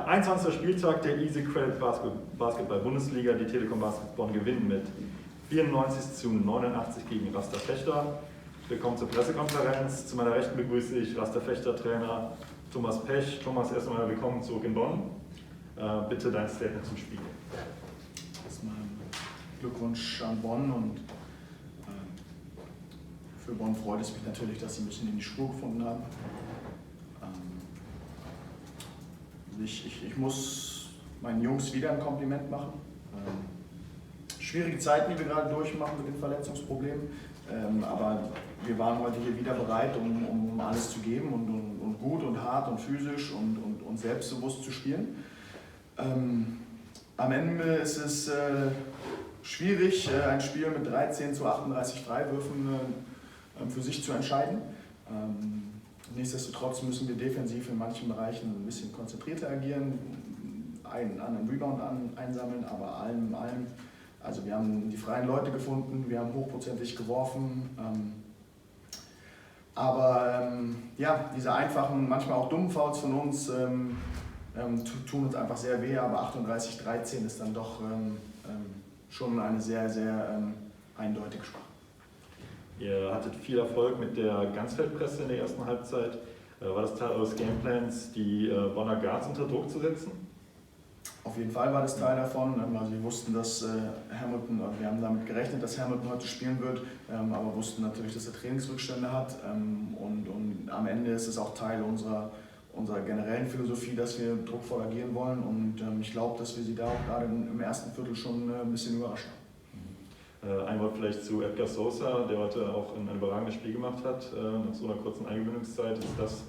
Ja, 21. Spieltag der easyCredit Basketball-Bundesliga. Die Telekom Bonn gewinnt mit 94:89 gegen Rasta Vechta. Willkommen zur Pressekonferenz. Zu meiner Rechten begrüße ich Rasta Vechta-Trainer Thomas Päch. Thomas, erstmal willkommen zurück in Bonn. Bitte dein Statement zum Spiel. Erstmal Glückwunsch an Bonn und für Bonn freut es mich natürlich, dass sie ein bisschen in die Spur gefunden haben. Ich muss meinen Jungs wieder ein Kompliment machen. Schwierige Zeiten, die wir gerade durchmachen mit den Verletzungsproblemen, aber wir waren heute hier wieder bereit, um alles zu geben und gut und hart und physisch und selbstbewusst zu spielen. Am Ende ist es schwierig, ein Spiel mit 13 zu 38 Freiwürfen für sich zu entscheiden. Nichtsdestotrotz müssen wir defensiv in manchen Bereichen ein bisschen konzentrierter agieren, einen anderen Rebound einsammeln, aber allem, also wir haben die freien Leute gefunden, wir haben hochprozentig geworfen, aber ja, diese einfachen, manchmal auch dummen Fouls von uns tun uns einfach sehr weh, aber 38-13 ist dann doch schon eine sehr, sehr eindeutige Sprache. Ihr hattet viel Erfolg mit der Ganzfeldpresse in der ersten Halbzeit. War das Teil eures Gameplans, die Bonner Guards unter Druck zu setzen? Auf jeden Fall war das Teil davon. Also wir wussten, dass Hamilton, wir haben damit gerechnet, dass Hamilton heute spielen wird, aber wussten natürlich, dass er Trainingsrückstände hat. Und am Ende ist es auch Teil unserer generellen Philosophie, dass wir druckvoll agieren wollen. Und ich glaube, dass wir sie da auch gerade im ersten Viertel schon ein bisschen überrascht haben. Ein Wort vielleicht zu Edgar Sosa, der heute auch ein überragendes Spiel gemacht hat, nach so einer kurzen Eingewöhnungszeit. Ist das,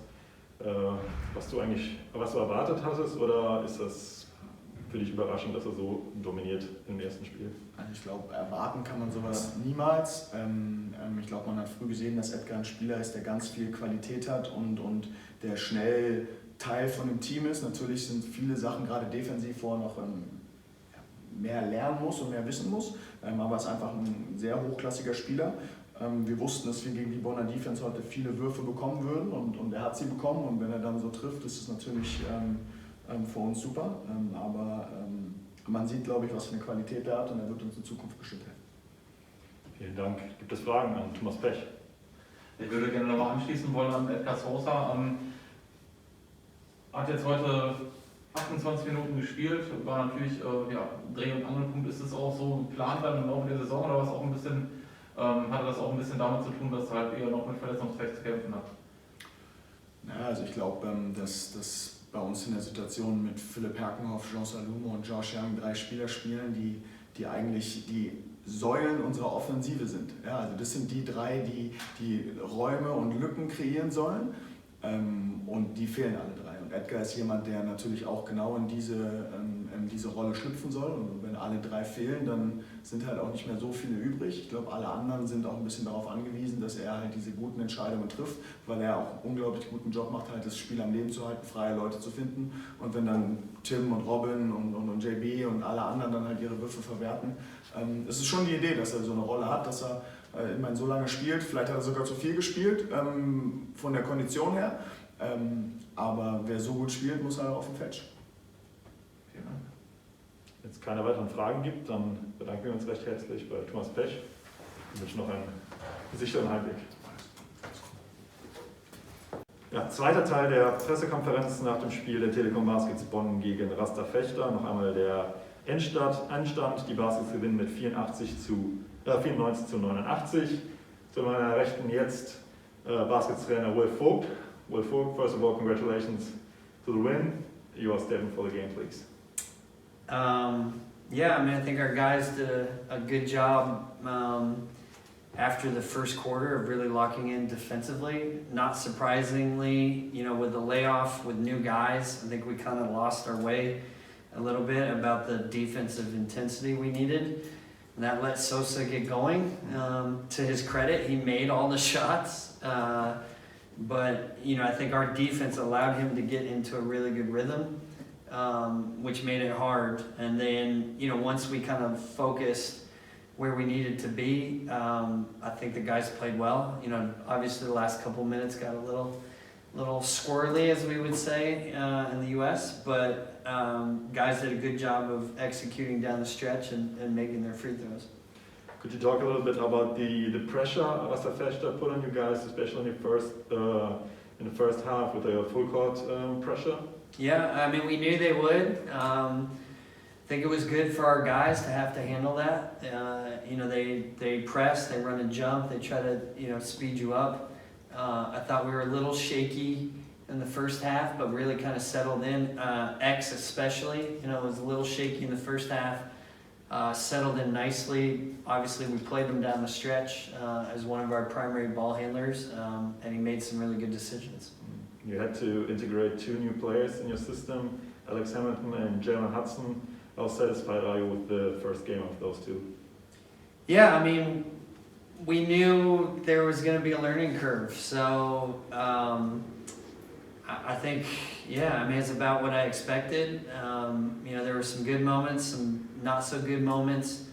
was du erwartet hattest, oder ist das für dich überraschend, dass er so dominiert im ersten Spiel? Also ich glaube, erwarten kann man sowas niemals. Ich glaube, man hat früh gesehen, dass Edgar ein Spieler ist, der ganz viel Qualität hat und der schnell Teil von dem Team ist. Natürlich sind viele Sachen, gerade defensiv, wo er noch mehr lernen muss und mehr wissen muss, aber er ist einfach ein sehr hochklassiger Spieler. Wir wussten, dass wir gegen die Bonner Defense heute viele Würfe bekommen würden und er hat sie bekommen, und wenn er dann so trifft, ist es natürlich für uns super, aber man sieht, glaube ich, was für eine Qualität er hat, und er wird uns in Zukunft bestimmt helfen. Vielen Dank. Gibt es Fragen an Thomas Päch? Ich würde gerne nochmal anschließen wollen an Edgar Sosa. Hat jetzt heute 28 Minuten gespielt, war natürlich Dreh- und Angelpunkt. Ist es auch so geplant dann im Laufe der Saison, oder was auch ein bisschen, hatte das auch ein bisschen damit zu tun, dass er halt eher noch mit Verletzungspech zu kämpfen hat? Ja, also ich glaube, dass bei uns in der Situation mit Philipp Herkenhoff, Jean Salumo und Josh Young 3 Spieler spielen, die eigentlich die Säulen unserer Offensive sind. Ja, also das sind die 3, die Räume und Lücken kreieren sollen, und die fehlen alle 3. Und Edgar ist jemand, der natürlich auch genau in diese Rolle schlüpfen soll, und wenn alle 3 fehlen, dann sind halt auch nicht mehr so viele übrig. Ich glaube, alle anderen sind auch ein bisschen darauf angewiesen, dass er halt diese guten Entscheidungen trifft, weil er auch einen unglaublich guten Job macht, halt das Spiel am Leben zu halten, freie Leute zu finden. Und wenn dann Tim und Robin und JB und alle anderen dann halt ihre Würfe verwerten, es ist schon die Idee, dass er so eine Rolle hat, dass er immerhin so lange spielt. Vielleicht hat er sogar zu viel gespielt, von der Kondition her. Aber wer so gut spielt, muss halt auf dem Feld stehen. Vielen Dank. Wenn es keine weiteren Fragen gibt, dann bedanken wir uns recht herzlich bei Thomas Päch und wünschen noch einen sicheren Heimweg. Ja, zweiter Teil der Pressekonferenz nach dem Spiel der Telekom Baskets Bonn gegen Rasta Vechta. Noch einmal der Endstand. Die Baskets gewinnen mit 94:89. Zu meiner Rechten jetzt Baskets-Trainer Voigt. Voigt, first of all, congratulations to the win. Your statement for the game, please. Yeah, I mean, I think our guys did a good job after the first quarter of really locking in defensively. Not surprisingly, with the layoff with new guys, I think we kind of lost our way a little bit about the defensive intensity we needed. And that let Sosa get going. To his credit, he made all the shots. But, I think our defense allowed him to get into a really good rhythm, which made it hard. And then, once we kind of focused where we needed to be, I think the guys played well. Obviously the last couple minutes got a little squirrely, as we would say in the U.S., but guys did a good job of executing down the stretch and making their free throws. Could you talk a little bit about the pressure Rasta Vechta put on you guys, especially in the first half with the full court pressure? Yeah, I mean, we knew they would. I think it was good for our guys to have to handle that. They press, they run and jump, they try to speed you up. I thought we were a little shaky in the first half, but really kind of settled in. X especially, was a little shaky in the first half. Settled in nicely. Obviously, we played him down the stretch as one of our primary ball handlers, and he made some really good decisions. You had to integrate 2 new players in your system, Alex Hamilton and Jalen Hudson. How satisfied are you with the first game of those 2? Yeah, I mean, we knew there was going to be a learning curve, so I think, it's about what I expected. There were some good moments, some not so good moments.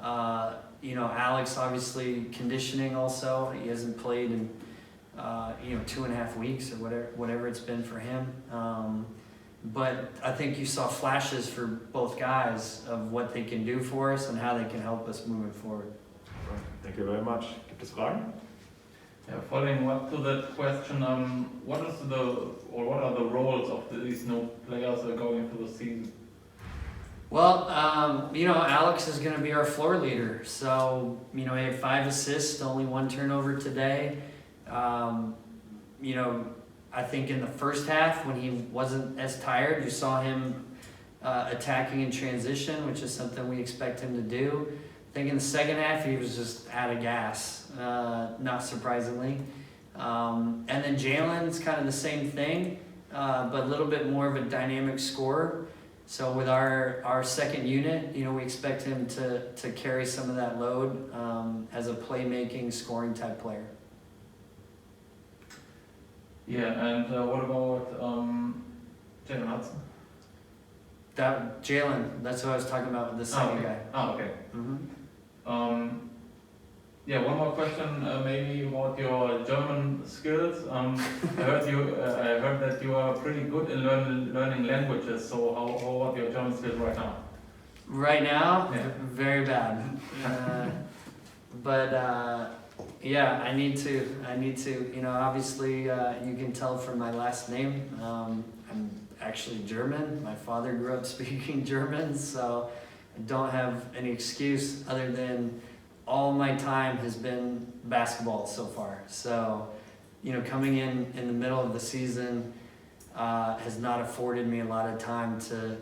Alex obviously conditioning also. He hasn't played in 2.5 weeks or whatever it's been for him. But I think you saw flashes for both guys of what they can do for us and how they can help us moving forward. Thank you very much. Gibt es Fragen? Yeah, following up to that question, what are the roles of these new players going into the season? Well, Alex is going to be our floor leader. So, he had 5 assists, only 1 turnover today. I think in the first half, when he wasn't as tired, you saw him attacking in transition, which is something we expect him to do. I think in the second half, he was just out of gas, not surprisingly. And then Jalen's kind of the same thing, but a little bit more of a dynamic scorer. So with our second unit, we expect him to carry some of that load as a playmaking, scoring type player. Yeah, and what about Jalen Hudson? Jalen, that's what I was talking about with the second guy. Oh, okay. Mm-hmm. One more question, maybe about your German skills. I heard that you are pretty good in learning languages. So how are your German skills right now? Right now, Yeah. very bad. I need to. Obviously, you can tell from my last name. I'm actually German. My father grew up speaking German, so I don't have any excuse other than all my time has been basketball so far. So, coming in the middle of the season has not afforded me a lot of time to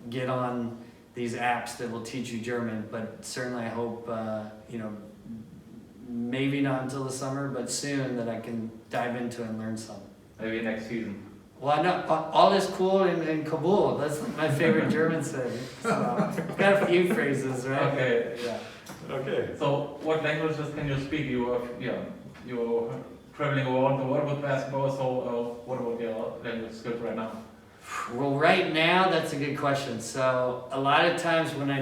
get on these apps that will teach you German. But certainly I hope, maybe not until the summer, but soon that I can dive into it and learn some. Maybe next season. Well, I know all is cool in Kabul. That's my favorite German city. So I've got a few phrases, right? Okay. Yeah. Okay. So what languages can you speak? You're traveling around the world with basketball. So what about your language skills right now? Well, right now, that's a good question. So a lot of times when I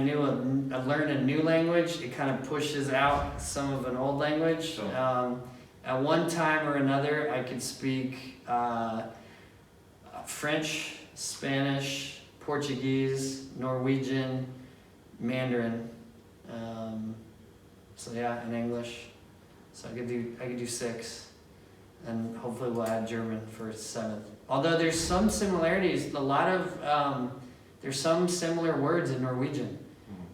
learn a new language, it kind of pushes out some of an old language. Sure. At one time or another, I could speak French, Spanish, Portuguese, Norwegian, Mandarin. And English. So I could do 6, and hopefully we'll add German for 7th. Although there's some similarities, there's some similar words in Norwegian.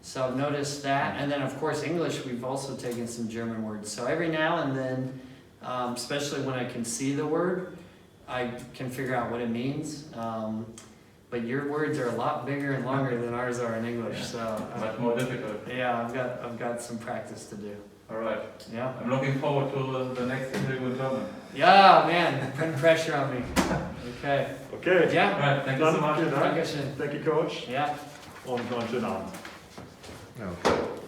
So I've noticed that, and then of course English, we've also taken some German words. So every now and then, especially when I can see the word, I can figure out what it means. But your words are a lot bigger and longer than ours are in English, so Much more difficult. yeah, I've got some practice to do. All right. Yeah. I'm looking forward to the next interview in German. Yeah, man, putting pressure on me. Okay. Okay. All Yeah. right. Thank you so much. Vielen Dank. Dankeschön. Thank you, Coach. Yeah. Und noch einen schönen Abend. Okay.